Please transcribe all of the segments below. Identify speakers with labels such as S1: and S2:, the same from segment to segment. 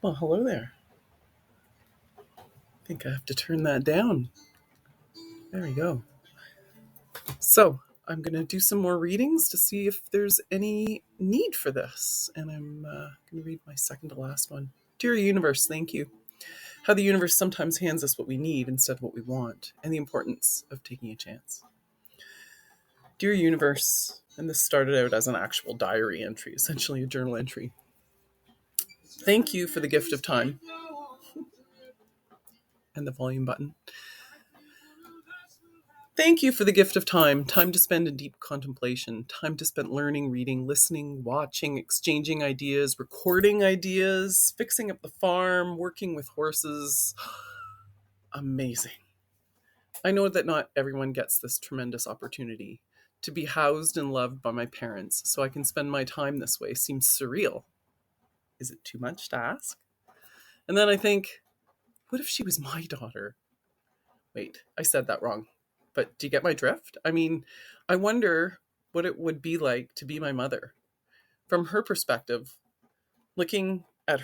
S1: Well, hello there. I think I have to turn that down. There we go. So, I'm going to do some more readings to see if there's any need for this. And I'm going to read my second to last one. Dear Universe, thank you. How the universe sometimes hands us what we need instead of what we want, and the importance of taking a chance. Dear Universe, and this started out as an actual diary entry, essentially a journal entry. Thank you for the gift of time and the volume button. Thank you for the gift of time, time to spend in deep contemplation, time to spend learning, reading, listening, watching, exchanging ideas, recording ideas, fixing up the farm, working with horses. Amazing. I know that not everyone gets this tremendous opportunity. To be housed and loved by my parents so I can spend my time this way seems surreal. Is it too much to ask? And then I think, what if she was my daughter? Wait, I said that wrong. But do you get my drift? I mean, I wonder what it would be like to be my mother. From her perspective, looking at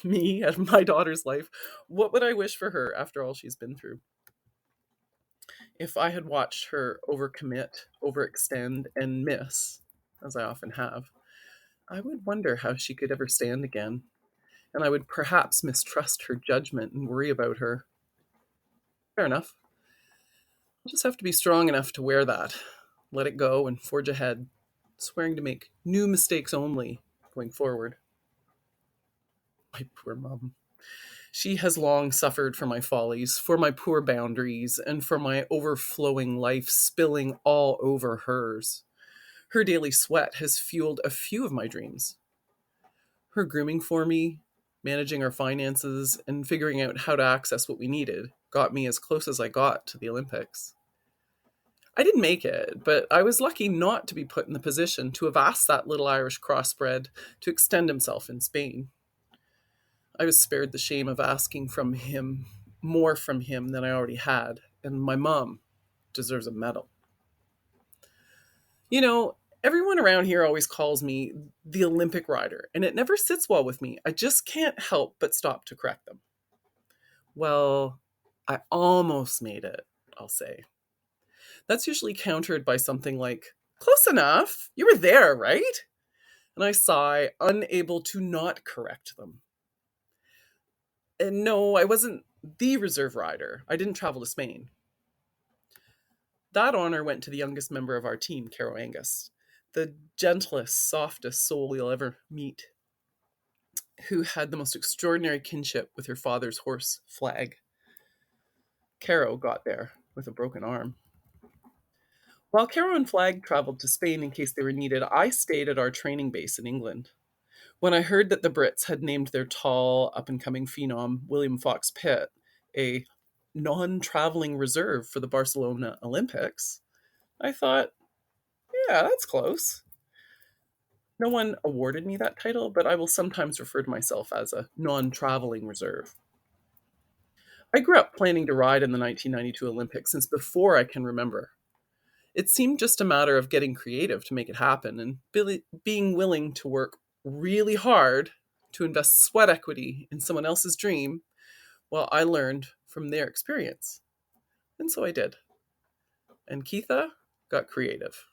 S1: me, at my daughter's life, what would I wish for her after all she's been through? If I had watched her overcommit, overextend, and miss, as I often have, I would wonder how she could ever stand again. And I would perhaps mistrust her judgment and worry about her. Fair enough. I'll just have to be strong enough to wear that, let it go, and forge ahead, swearing to make new mistakes only going forward. My poor mum. She has long suffered for my follies, for my poor boundaries, and for my overflowing life spilling all over hers. Her daily sweat has fueled a few of my dreams. Her grooming for me, managing our finances, and figuring out how to access what we needed got me as close as I got to the Olympics. I didn't make it, but I was lucky not to be put in the position to have asked that little Irish crossbred to extend himself in Spain. I was spared the shame of asking from him more from him than I already had, and my mom deserves a medal. You know, everyone around here always calls me the Olympic rider, and it never sits well with me. I just can't help but stop to correct them. Well, I almost made it, I'll say. That's usually countered by something like, close enough, you were there, right? And I sigh, unable to not correct them. And no, I wasn't the reserve rider. I didn't travel to Spain. That honor went to the youngest member of our team, Caro Angus, the gentlest, softest soul you'll ever meet, who had the most extraordinary kinship with her father's horse, Flag. Caro got there with a broken arm. While Caro and Flag traveled to Spain in case they were needed, I stayed at our training base in England. When I heard that the Brits had named their tall, up and coming phenom, William Fox Pitt, a non traveling reserve for the Barcelona Olympics, I thought, yeah, that's close. No one awarded me that title, but I will sometimes refer to myself as a non traveling reserve. I grew up planning to ride in the 1992 Olympics since before I can remember. It seemed just a matter of getting creative to make it happen and being willing to work really hard to invest sweat equity in someone else's dream while I learned from their experience. And so I did. And Keitha got creative.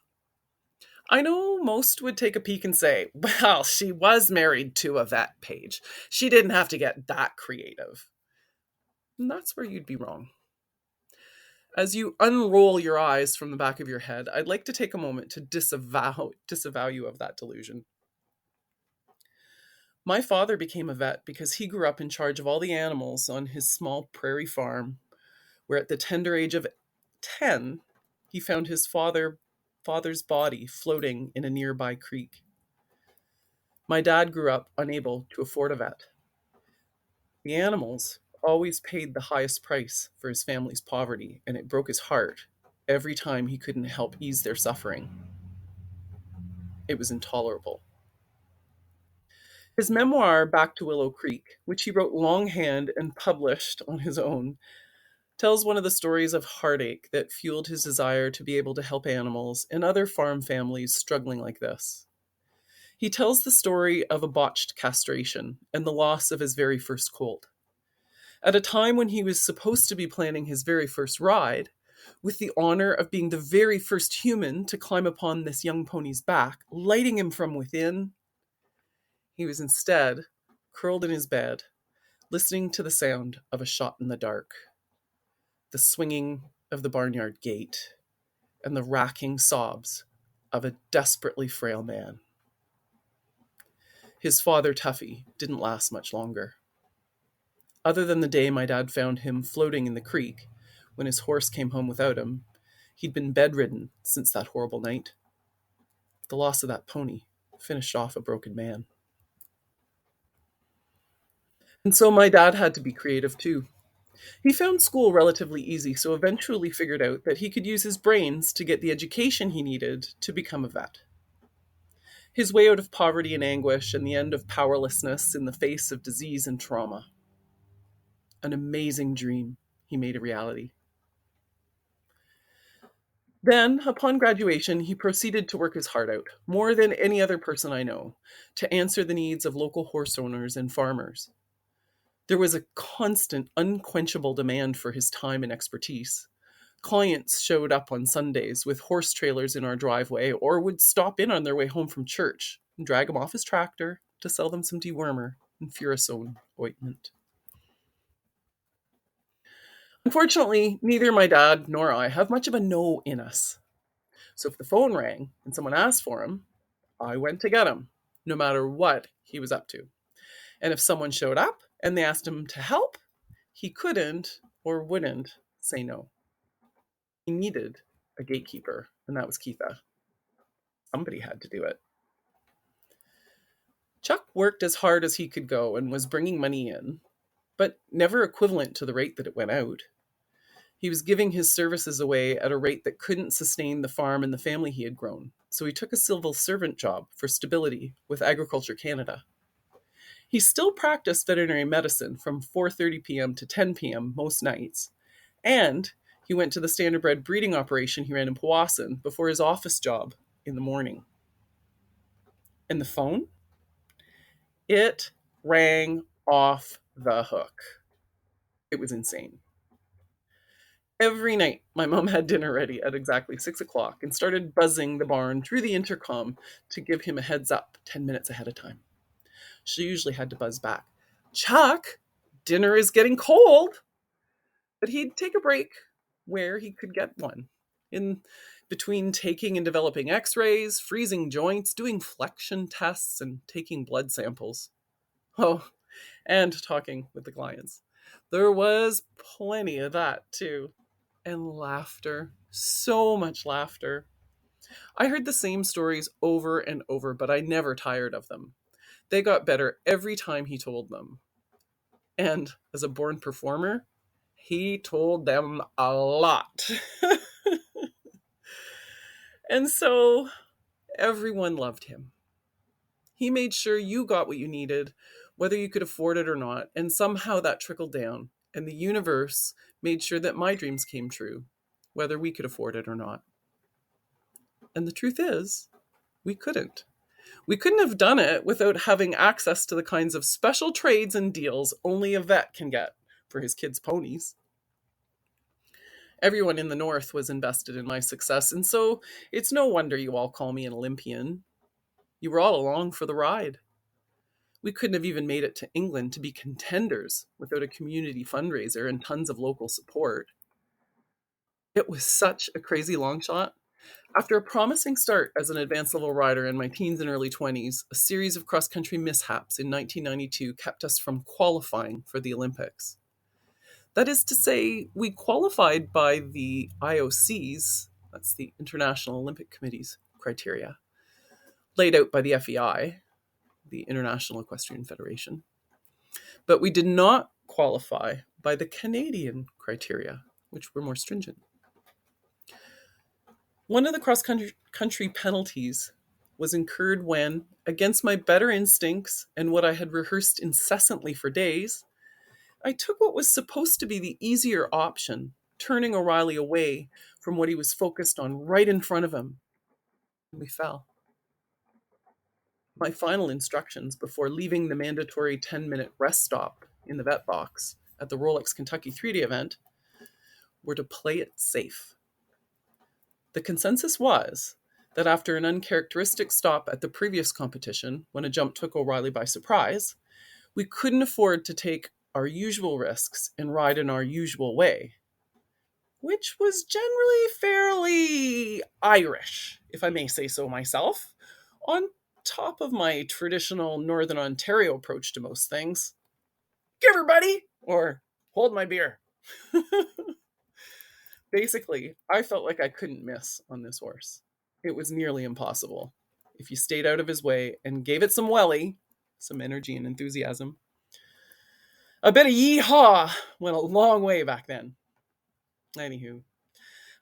S1: I know most would take a peek and say, well, she was married to a vet, Paige. She didn't have to get that creative. And that's where you'd be wrong. As you unroll your eyes from the back of your head, I'd like to take a moment to disavow you of that delusion. My father became a vet because he grew up in charge of all the animals on his small prairie farm, where at the tender age of 10, he found his father's body floating in a nearby creek. My dad grew up unable to afford a vet. The animals always paid the highest price for his family's poverty, and it broke his heart every time he couldn't help ease their suffering. It was intolerable. His memoir, Back to Willow Creek, which he wrote longhand and published on his own, tells one of the stories of heartache that fueled his desire to be able to help animals and other farm families struggling like this. He tells the story of a botched castration and the loss of his very first colt. At a time when he was supposed to be planning his very first ride, with the honor of being the very first human to climb upon this young pony's back, lighting him from within, he was instead curled in his bed, listening to the sound of a shot in the dark, the swinging of the barnyard gate, and the racking sobs of a desperately frail man. His father, Tuffy, didn't last much longer. Other than the day my dad found him floating in the creek when his horse came home without him, he'd been bedridden since that horrible night. The loss of that pony finished off a broken man. And so my dad had to be creative too. He found school relatively easy, so eventually figured out that he could use his brains to get the education he needed to become a vet. His way out of poverty and anguish and the end of powerlessness in the face of disease and trauma. An amazing dream he made a reality. Then, upon graduation, he proceeded to work his heart out, more than any other person I know, to answer the needs of local horse owners and farmers. There was a constant, unquenchable demand for his time and expertise. Clients showed up on Sundays with horse trailers in our driveway or would stop in on their way home from church and drag him off his tractor to sell them some dewormer and Furosone ointment. Unfortunately, neither my dad nor I have much of a no in us. So if the phone rang and someone asked for him, I went to get him, no matter what he was up to. And if someone showed up and they asked him to help, he couldn't or wouldn't say no. He needed a gatekeeper, and that was Keitha. Somebody had to do it. Chuck worked as hard as he could go and was bringing money in, but never equivalent to the rate that it went out. He was giving his services away at a rate that couldn't sustain the farm and the family he had grown, so he took a civil servant job for stability with Agriculture Canada. He still practiced veterinary medicine from 4:30 p.m. to 10 p.m. most nights, and he went to the standardbred breeding operation he ran in Powassan before his office job in the morning. And the phone? It rang off the hook. It was insane. Every night, my mom had dinner ready at exactly 6 o'clock and started buzzing the barn through the intercom to give him a heads up 10 minutes ahead of time. She usually had to buzz back, "Chuck, dinner is getting cold." But he'd take a break where he could get one. In between taking and developing x-rays, freezing joints, doing flexion tests, and taking blood samples. Oh, and talking with the clients. There was plenty of that too. And laughter. So much laughter. I heard the same stories over and over, but I never tired of them. They got better every time he told them. And as a born performer, he told them a lot. And so everyone loved him. He made sure you got what you needed, whether you could afford it or not, and somehow that trickled down. And the universe made sure that my dreams came true, whether we could afford it or not. And the truth is, we couldn't. We couldn't have done it without having access to the kinds of special trades and deals only a vet can get for his kids' ponies. Everyone in the North was invested in my success, and so it's no wonder you all call me an Olympian. You were all along for the ride. We couldn't have even made it to England to be contenders without a community fundraiser and tons of local support. It was such a crazy long shot. After a promising start as an advanced level rider in my teens and early 20s, a series of cross country mishaps in 1992 kept us from qualifying for the Olympics. That is to say, we qualified by the IOC's, that's the International Olympic Committee's criteria, laid out by the FEI, the International Equestrian Federation. But we did not qualify by the Canadian criteria, which were more stringent. One of the cross-country penalties was incurred when, against my better instincts and what I had rehearsed incessantly for days, I took what was supposed to be the easier option, turning O'Reilly away from what he was focused on right in front of him. And we fell. My final instructions before leaving the mandatory 10-minute rest stop in the vet box at the Rolex Kentucky 3-day event were to play it safe. The consensus was that after an uncharacteristic stop at the previous competition, when a jump took O'Reilly by surprise, we couldn't afford to take our usual risks and ride in our usual way, which was generally fairly Irish, if I may say so myself, on top of my traditional Northern Ontario approach to most things. Give her, buddy! Or hold my beer. Basically, I felt like I couldn't miss on this horse. It was nearly impossible. If you stayed out of his way and gave it some welly, some energy and enthusiasm, a bit of yee-haw went a long way back then. Anywho,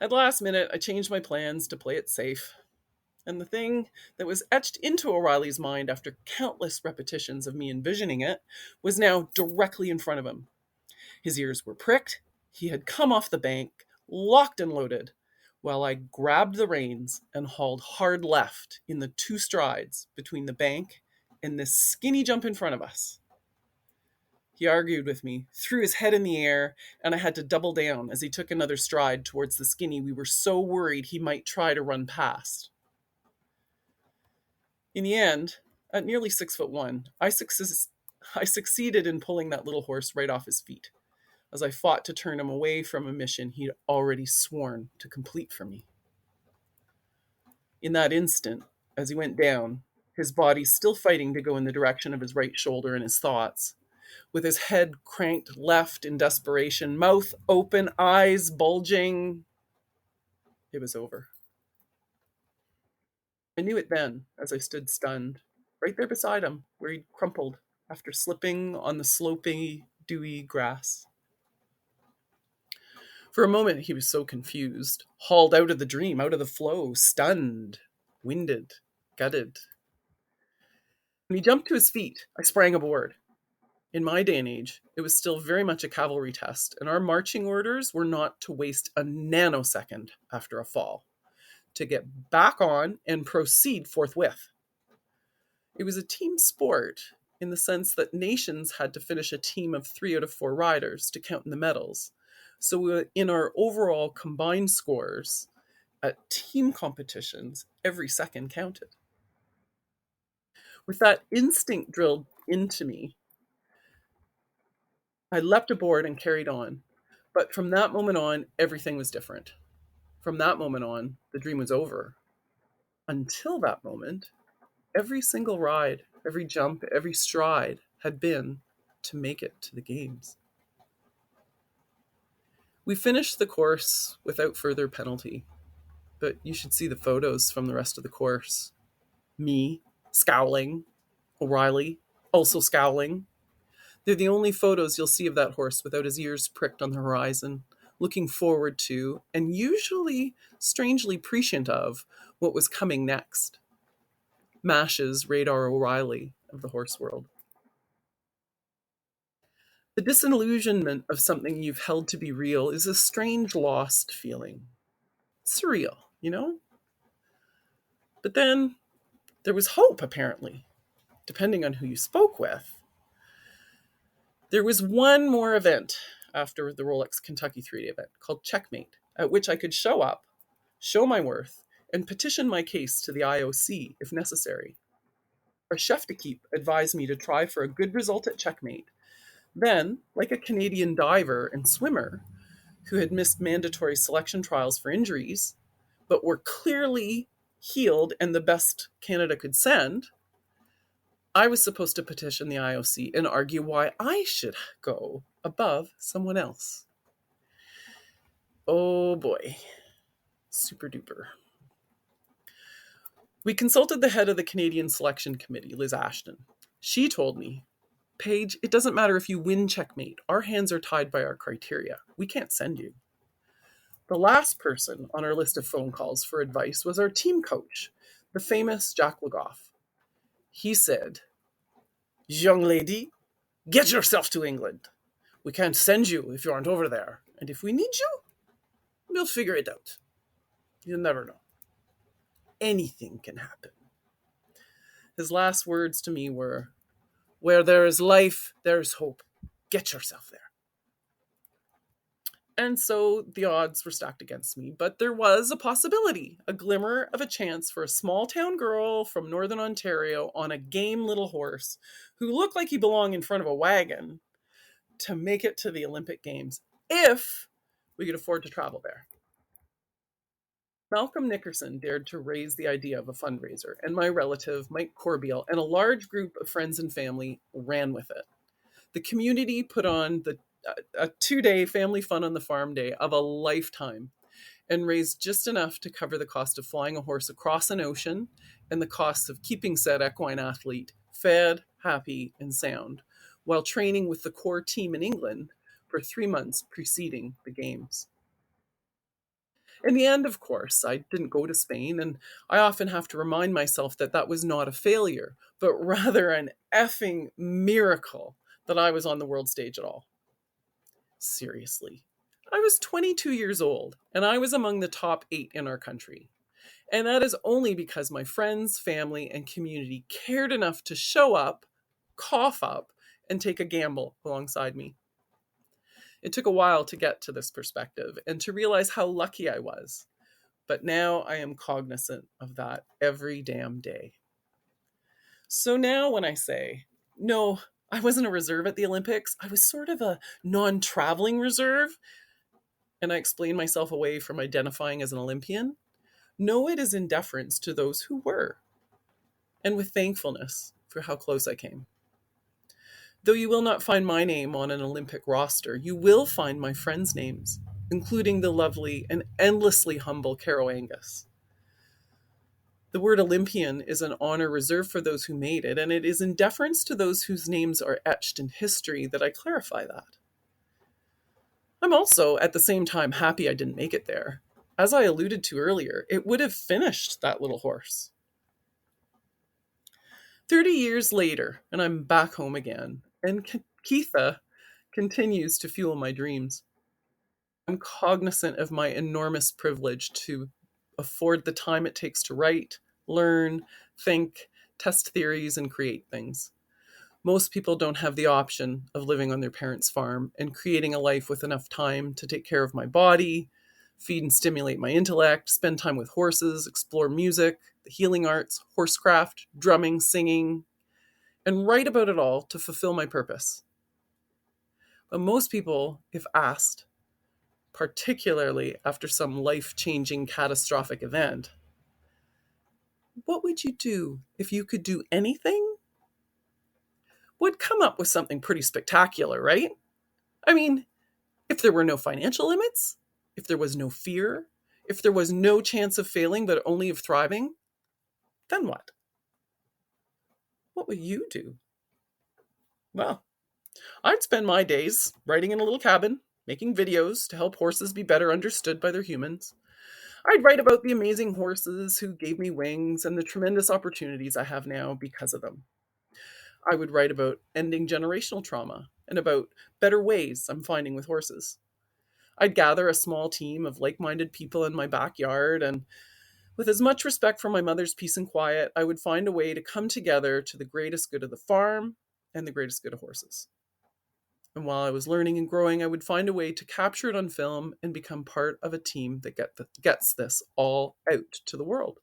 S1: at the last minute, I changed my plans to play it safe. And the thing that was etched into O'Reilly's mind after countless repetitions of me envisioning it was now directly in front of him. His ears were pricked, he had come off the bank, locked and loaded, while I grabbed the reins and hauled hard left in the 2 strides between the bank and this skinny jump in front of us. He argued with me, threw his head in the air, and I had to double down as he took another stride towards the skinny we were so worried he might try to run past. In the end, at nearly 6'1", I succeeded in pulling that little horse right off his feet, as I fought to turn him away from a mission he'd already sworn to complete for me. In that instant, as he went down, his body still fighting to go in the direction of his right shoulder and his thoughts, with his head cranked left in desperation, mouth open, eyes bulging, it was over. I knew it then, as I stood stunned, right there beside him, where he'd crumpled after slipping on the sloping, dewy grass. For a moment, he was so confused, hauled out of the dream, out of the flow, stunned, winded, gutted. When he jumped to his feet, I sprang aboard. In my day and age, it was still very much a cavalry test, and our marching orders were not to waste a nanosecond after a fall, to get back on and proceed forthwith. It was a team sport in the sense that nations had to finish a team of 3 out of 4 riders to count in the medals. So in our overall combined scores at team competitions, every second counted. With that instinct drilled into me, I leapt aboard and carried on. But from that moment on, everything was different. From that moment on, the dream was over. Until that moment, every single ride, every jump, every stride had been to make it to the games. We finished the course without further penalty, but you should see the photos from the rest of the course. Me, scowling, O'Reilly, also scowling. They're the only photos you'll see of that horse without his ears pricked on the horizon, looking forward to, and usually strangely prescient of, what was coming next. MASH's Radar O'Reilly of the horse world. The disillusionment of something you've held to be real is a strange lost feeling. Surreal, you know? But then there was hope, apparently, depending on who you spoke with. There was one more event after the Rolex Kentucky 3-day event called Checkmate, at which I could show up, show my worth, and petition my case to the IOC if necessary. Our chef d'équipe advised me to try for a good result at Checkmate. Then, like a Canadian diver and swimmer who had missed mandatory selection trials for injuries, but were clearly healed and the best Canada could send, I was supposed to petition the IOC and argue why I should go above someone else. Oh boy. Super duper. We consulted the head of the Canadian Selection Committee, Liz Ashton. She told me, Paige, it doesn't matter if you win Checkmate. Our hands are tied by our criteria. We can't send you. The last person on our list of phone calls for advice was our team coach, the famous Jack Legoff. He said, young lady, get yourself to England. We can't send you if you aren't over there. And if we need you, we'll figure it out. You'll never know. Anything can happen. His last words to me were, "Where there is life, there is hope. Get yourself there." And so the odds were stacked against me, but there was a possibility, a glimmer of a chance for a small town girl from Northern Ontario on a game little horse who looked like he belonged in front of a wagon to make it to the Olympic Games if we could afford to travel there. Malcolm Nickerson dared to raise the idea of a fundraiser, and my relative, Mike Corbeil, and a large group of friends and family ran with it. The community put on a 2 day family fun on the farm day of a lifetime and raised just enough to cover the cost of flying a horse across an ocean and the costs of keeping said equine athlete fed, happy, and sound while training with the core team in England for 3 months preceding the games. In the end, of course, I didn't go to Spain, and I often have to remind myself that that was not a failure, but rather an effing miracle that I was on the world stage at all. Seriously. I was 22 years old, and I was among the top 8 in our country. And that is only because my friends, family, and community cared enough to show up, cough up, and take a gamble alongside me. It took a while to get to this perspective and to realize how lucky I was. But now I am cognizant of that every damn day. So now when I say, no, I wasn't a reserve at the Olympics, I was sort of a non traveling reserve, and I explain myself away from identifying as an Olympian, no, it is in deference to those who were, and with thankfulness for how close I came. Though you will not find my name on an Olympic roster, you will find my friends' names, including the lovely and endlessly humble Carol Angus. The word Olympian is an honor reserved for those who made it, and it is in deference to those whose names are etched in history that I clarify that. I'm also, at the same time, happy I didn't make it there. As I alluded to earlier, it would have finished that little horse. 30 years later, and I'm back home again, and Keitha continues to fuel my dreams. I'm cognizant of my enormous privilege to afford the time it takes to write, learn, think, test theories, and create things. Most people don't have the option of living on their parents' farm and creating a life with enough time to take care of my body, feed and stimulate my intellect, spend time with horses, explore music, the healing arts, horsecraft, drumming, singing, and write about it all to fulfill my purpose. But most people, if asked, particularly after some life-changing catastrophic event, what would you do if you could do anything? Would come up with something pretty spectacular, right? I mean, if there were no financial limits, if there was no fear, if there was no chance of failing but only of thriving, then what? What would you do? Well, I'd spend my days writing in a little cabin, making videos to help horses be better understood by their humans. I'd write about the amazing horses who gave me wings and the tremendous opportunities I have now because of them. I would write about ending generational trauma and about better ways I'm finding with horses. I'd gather a small team of like minded people in my backyard, and with as much respect for my mother's peace and quiet, I would find a way to come together to the greatest good of the farm and the greatest good of horses. And while I was learning and growing, I would find a way to capture it on film and become part of a team that gets this all out to the world.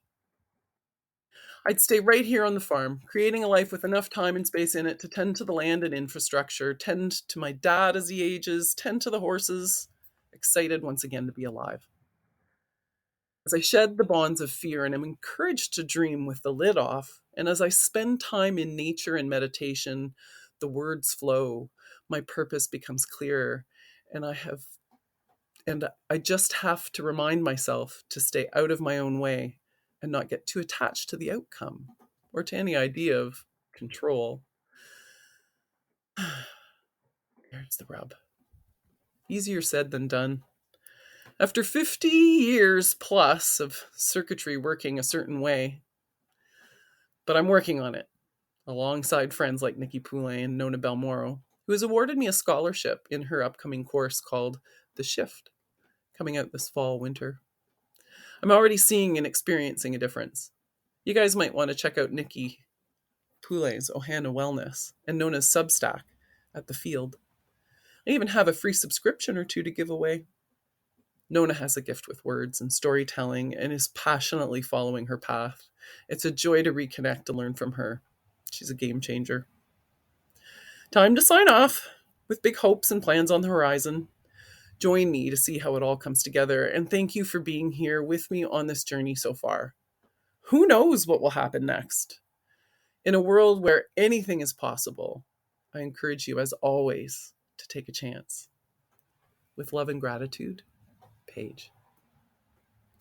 S1: I'd stay right here on the farm, creating a life with enough time and space in it to tend to the land and infrastructure, tend to my dad as he ages, tend to the horses, excited once again to be alive. As I shed the bonds of fear and am encouraged to dream with the lid off, and as I spend time in nature and meditation, the words flow, my purpose becomes clearer, and I just have to remind myself to stay out of my own way and not get too attached to the outcome or to any idea of control. There's the rub. Easier said than done. After 50 years plus of circuitry working a certain way, but I'm working on it alongside friends like Nikki Poulet and Nona Belmoro, who has awarded me a scholarship in her upcoming course called The Shift, coming out this fall, winter. I'm already seeing and experiencing a difference. You guys might want to check out Nikki Poulet's Ohana Wellness, and Nona's Substack at the Field. I even have a free subscription or two to give away. Nona has a gift with words and storytelling and is passionately following her path. It's a joy to reconnect and learn from her. She's a game changer. Time to sign off with big hopes and plans on the horizon. Join me to see how it all comes together, and thank you for being here with me on this journey so far. Who knows what will happen next? In a world where anything is possible, I encourage you, as always, to take a chance. With love and gratitude, Paige.